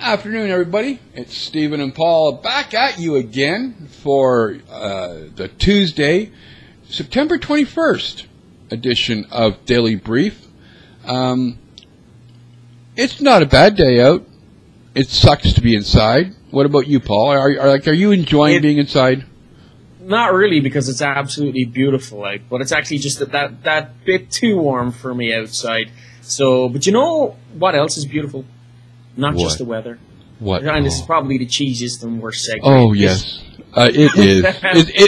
Afternoon, everybody. It's Stephen and Paul back at you again for the Tuesday, September 21st edition of Daily Brief. It's not a bad day out. It sucks to be inside. What about you, Paul? Are you enjoying being inside? Not really, because it's absolutely beautiful out, but it's actually just that bit too warm for me outside. So, but you know what else is beautiful? Not just the weather. What? And this is probably the cheesiest and worst segue. Oh, yes. It is.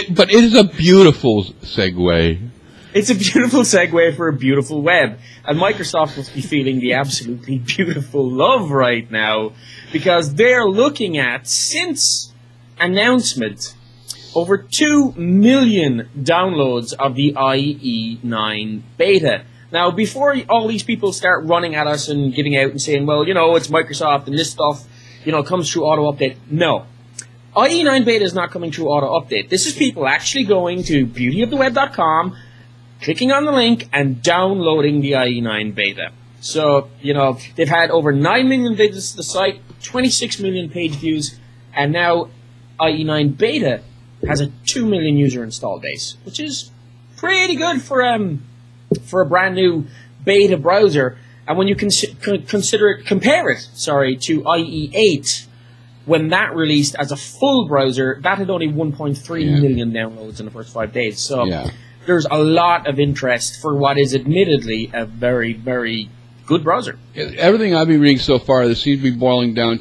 But it is a beautiful segue. It's a beautiful segue for a beautiful web. And Microsoft must be feeling the absolutely beautiful love right now, because they're looking at, since announcement, over 2 million downloads of the IE9 Beta. Now, before all these people start running at us and giving out and saying, well, you know, it's Microsoft and this stuff, you know, comes through auto-update. No. IE9 Beta is not coming through auto-update. This is people actually going to beautyoftheweb.com, clicking on the link, and downloading the IE9 Beta. So, you know, they've had over 9 million visits to the site, 26 million page views, and now IE9 Beta has a 2 million user install base, which is pretty good for a brand new beta browser. And when you compare it to IE8, when that released as a full browser, that had only 1.3 million downloads in the first 5 days. So there's a lot of interest for what is admittedly a very, very good browser. Everything I've been reading so far, this seems to be boiling down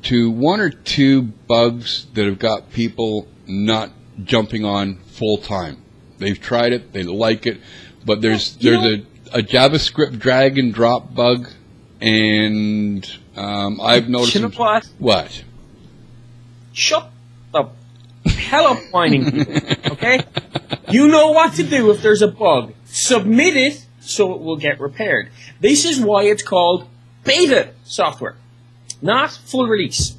to one or two bugs that have got people not jumping on full time. They've tried it, they like it, but there's a JavaScript drag and drop bug, and I've noticed. You know what? Shut the hell up, whining people. Okay, you know what to do if there's a bug. Submit it so it will get repaired. This is why it's called beta software, not full release.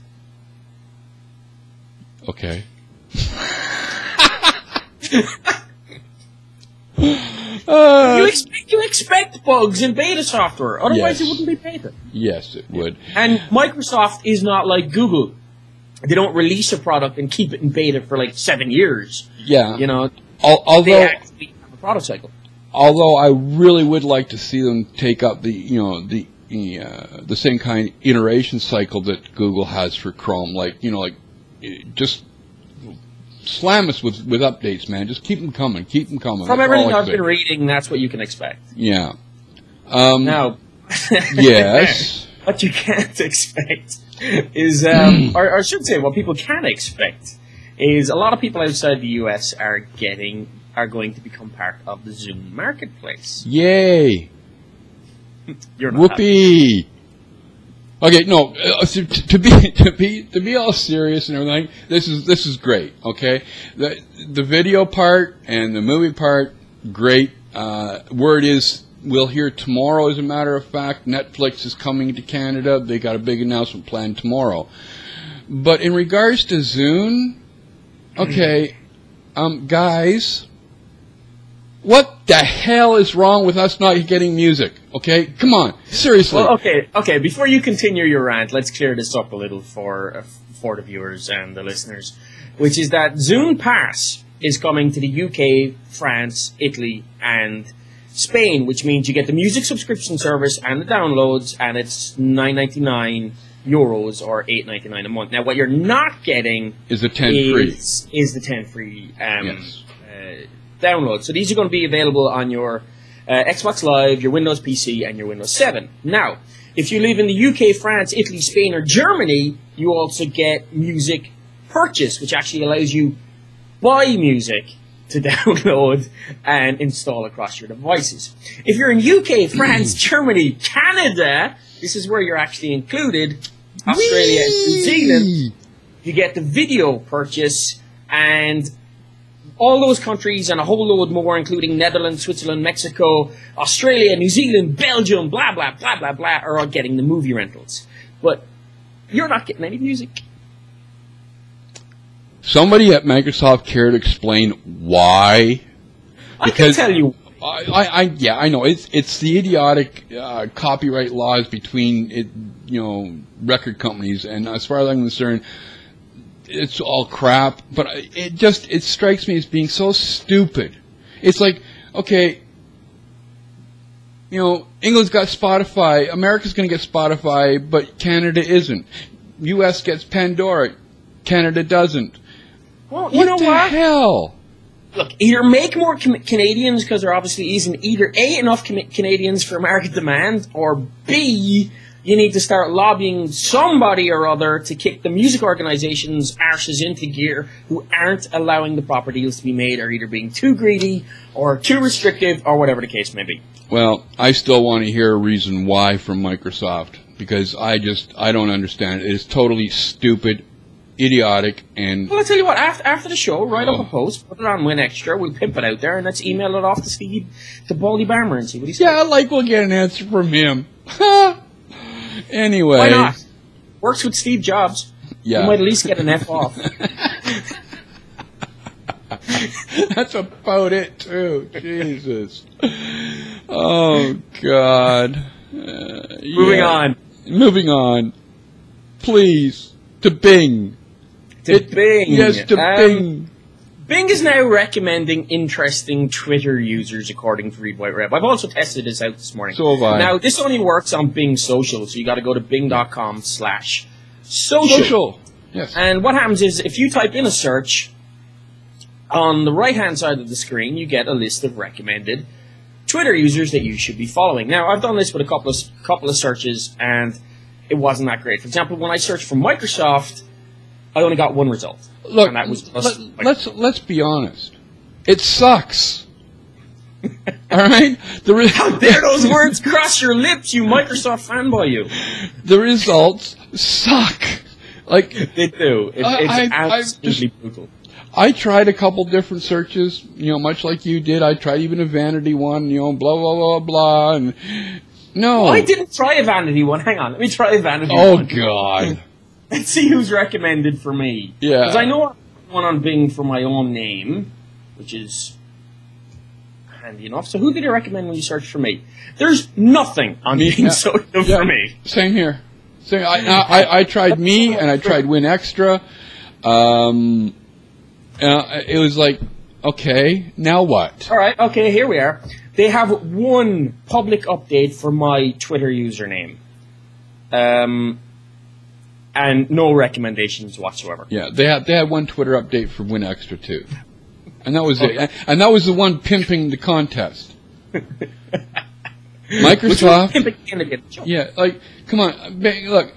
Okay. You expect bugs in beta software, otherwise it wouldn't be beta. Yes, it would. And Microsoft is not like Google. They don't release a product and keep it in beta for like 7 years. Yeah. You know, they actually have a product cycle. Although I really would like to see them take up the same kind of iteration cycle that Google has for Chrome, just slam us with updates, man. Just keep them coming. Keep them coming. From everything I've been reading, that's what you can expect. Yeah. Now, yes. What you can't expect is, or I should say, what people can expect is a lot of people outside the US are going to become part of the Zune marketplace. Yay! You're not whoopee. Happy. Okay, no. To be all serious and everything, this is great. Okay, the video part and the movie part, great. Word is we'll hear tomorrow. As a matter of fact, Netflix is coming to Canada. They got a big announcement planned tomorrow. But in regards to Zune, okay, guys. What the hell is wrong with us not getting music? Okay, come on, seriously. Well, okay. Before you continue your rant, let's clear this up a little for the viewers and the listeners, which is that Zune Pass is coming to the UK, France, Italy, and Spain, which means you get the music subscription service and the downloads, and it's €9.99 or $8.99 a month. Now, what you're not getting is the 10 free. Is the 10 free. Yes. Download. So these are going to be available on your Xbox Live, your Windows PC, and your Windows 7. Now, if you live in the UK, France, Italy, Spain, or Germany, you also get music purchase, which actually allows you buy music to download and install across your devices. If you're in UK, France, Germany, Canada, this is where you're actually included, Australia and New Zealand, you get the video purchase, and all those countries and a whole load more, including Netherlands, Switzerland, Mexico, Australia, New Zealand, Belgium, blah, blah, blah, blah, blah, are all getting the movie rentals. But you're not getting any music. Somebody at Microsoft care to explain why? I can tell you. I know it's the idiotic copyright laws between record companies, and as far as I'm concerned, it's all crap. But it strikes me as being so stupid. It's like, okay, England's got Spotify, America's going to get Spotify, but Canada isn't. U.S. gets Pandora, Canada doesn't. Well, you know what? What the hell? Look, either make more Canadians, because there obviously isn't either A, enough Canadians for American demand, or B, you need to start lobbying somebody or other to kick the music organizations' arses into gear who aren't allowing the proper deals to be made, or either being too greedy or too restrictive, or whatever the case may be. Well, I still want to hear a reason why from Microsoft, because I don't understand it. It's totally stupid, idiotic, and... Well, I'll tell you what, after the show, write up a post, put it on WinExtra, we'll pimp it out there, and let's email it off to Steve, to Baldy Barmer, and see what he says. Yeah, we'll get an answer from him. Anyway. Why not? Works with Steve Jobs. Yeah. You might at least get an F off. That's about it, too. Jesus. Oh, God. Moving on. Please. To Bing. Bing. Yes, to Bing. Bing is now recommending interesting Twitter users, according to Read White Rep. I've also tested this out this morning. So have I. Now, this only works on Bing Social, so you got to go to bing.com/social. Social. Yes. And what happens is, if you type in a search, on the right-hand side of the screen, you get a list of recommended Twitter users that you should be following. Now, I've done this with a couple of searches, and it wasn't that great. For example, when I searched for Microsoft, I only got one result. Look, and that was let's be honest. It sucks. All right? How dare those words cross your lips, you Microsoft fanboy, you. The results suck. Like, they do. It's absolutely brutal. I tried a couple different searches, much like you did. I tried even a vanity one, blah, blah, blah, blah, and no. Well, I didn't try a vanity one. Hang on, let me try a vanity one. Oh, God. Let's see who's recommended for me. Yeah. Because I know I have one on Bing for my own name, which is handy enough. So who did it recommend when you search for me? There's nothing on Bing Social for me. Same here. I tried me, and I tried WinExtra. It was like, okay, now what? All right, okay, here we are. They have one public update for my Twitter username. And no recommendations whatsoever. Yeah, they had one Twitter update for WinExtra too, and that was it. And that was the one pimping the contest. Microsoft. Yeah, like, come on, look,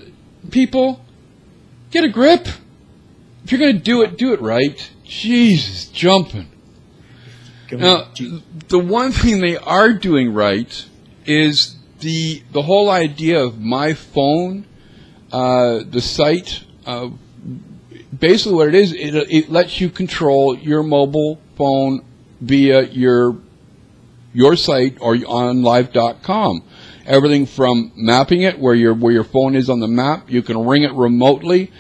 people, get a grip. If you're going to do it right. Jesus, jumping. Now, the one thing they are doing right is the whole idea of my phone. The site, basically what it is, it lets you control your mobile phone via your site or on live.com. Everything from mapping it where your phone is on the map, you can ring it remotely,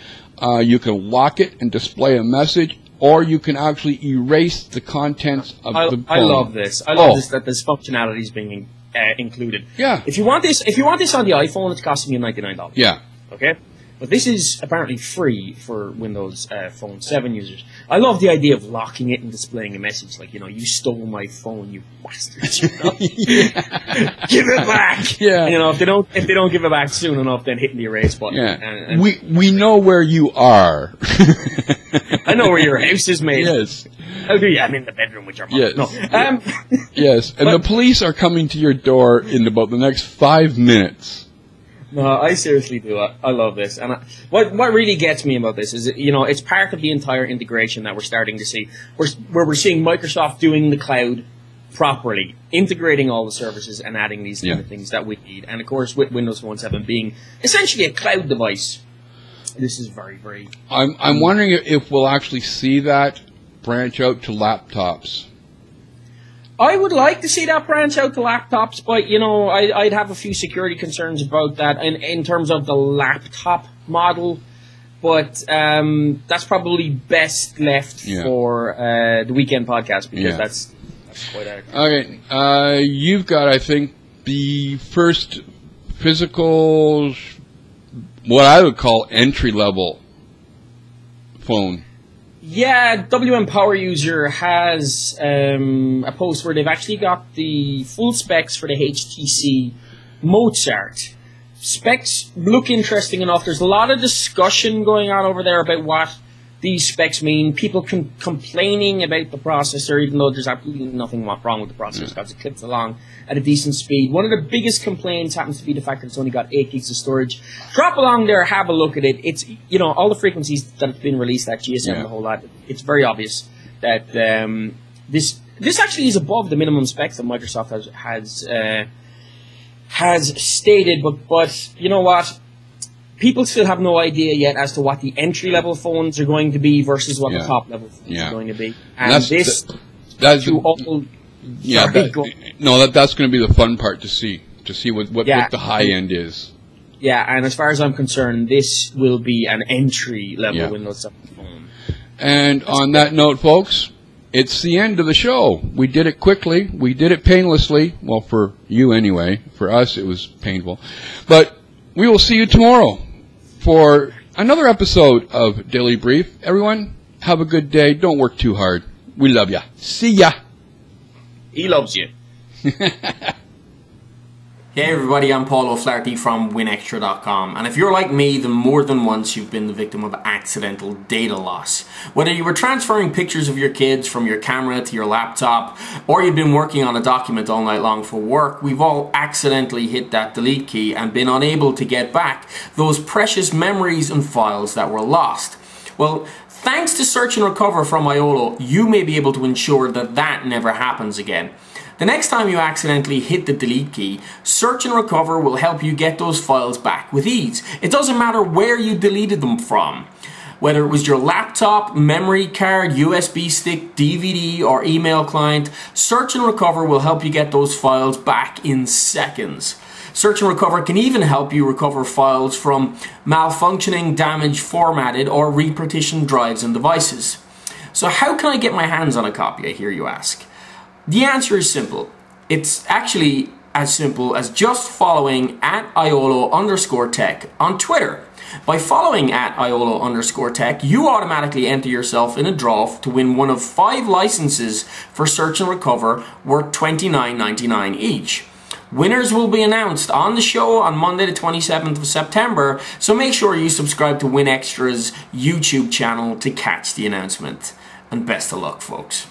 you can lock it and display a message, or you can actually erase the contents of the phone. I love this. I love this, that this functionality is being included. Yeah. If you want this on the iPhone, it's costing you $99. Yeah. Okay? But this is apparently free for Windows Phone 7 users. I love the idea of locking it and displaying a message like, you stole my phone, you bastards. Give it back. Yeah. And, if they don't give it back soon enough, then hitting the erase button. Yeah. And we know where you are. I know where your house is made. Yes. How do you? I'm in the bedroom with your mom. Yes. No. Yes. And the police are coming to your door in about the next 5 minutes. No, I seriously do. I love this. And what really gets me about this is, it's part of the entire integration that we're starting to see, where we're seeing Microsoft doing the cloud properly, integrating all the services and adding these kind of things that we need. And, of course, with Windows Phone 7 being essentially a cloud device, this is very, very... I'm wondering if we'll actually see that branch out to laptops. I would like to see that branch out to laptops, but, I'd have a few security concerns about that in terms of the laptop model. But that's probably best left for the weekend podcast, because That's quite accurate. Okay, you've got, I think, the first physical, what I would call entry-level phone. Yeah, WM Power User has a post where they've actually got the full specs for the HTC Mozart. Specs look interesting enough. There's a lot of discussion going on over there about what these specs mean. People complaining about the processor, even though there's absolutely nothing wrong with the processor because it clips along at a decent speed. One of the biggest complaints happens to be the fact that it's only got 8 gigs of storage. Drop along there, have a look at it. It's, you know, all the frequencies that have been released at GSM and the whole lot. It's very obvious that this actually is above the minimum specs that Microsoft has stated. But you know what? People still have no idea yet as to what the entry-level phones are going to be versus what the top-level phones are going to be. And that's that's going to be the fun part to see what the high end is. Yeah, and as far as I'm concerned, this will be an entry-level Windows 7 phone. And on that note, folks, it's the end of the show. We did it quickly. We did it painlessly. Well, for you anyway. For us, it was painful. But we will see you tomorrow for another episode of Daily Brief. Everyone, have a good day. Don't work too hard. We love ya. See ya. He loves you. Hey everybody, I'm Paul O'Flaherty from WinExtra.com, and if you're like me, then more than once you've been the victim of accidental data loss. Whether you were transferring pictures of your kids from your camera to your laptop, or you've been working on a document all night long for work, we've all accidentally hit that delete key and been unable to get back those precious memories and files that were lost. Well, thanks to Search and Recover from Iolo, you may be able to ensure that that never happens again. The next time you accidentally hit the delete key, Search and Recover will help you get those files back with ease. It doesn't matter where you deleted them from. Whether it was your laptop, memory card, USB stick, DVD, or email client, Search and Recover will help you get those files back in seconds. Search and Recover can even help you recover files from malfunctioning, damaged, formatted, or repartitioned drives and devices. So how can I get my hands on a copy, I hear you ask? The answer is simple. It's actually as simple as just following @Iolo_tech on Twitter. By following @Iolo_tech, you automatically enter yourself in a draw to win one of 5 licenses for Search and Recover worth $29.99 each. Winners will be announced on the show on Monday the 27th of September, so make sure you subscribe to WinExtra's YouTube channel to catch the announcement. And best of luck, folks.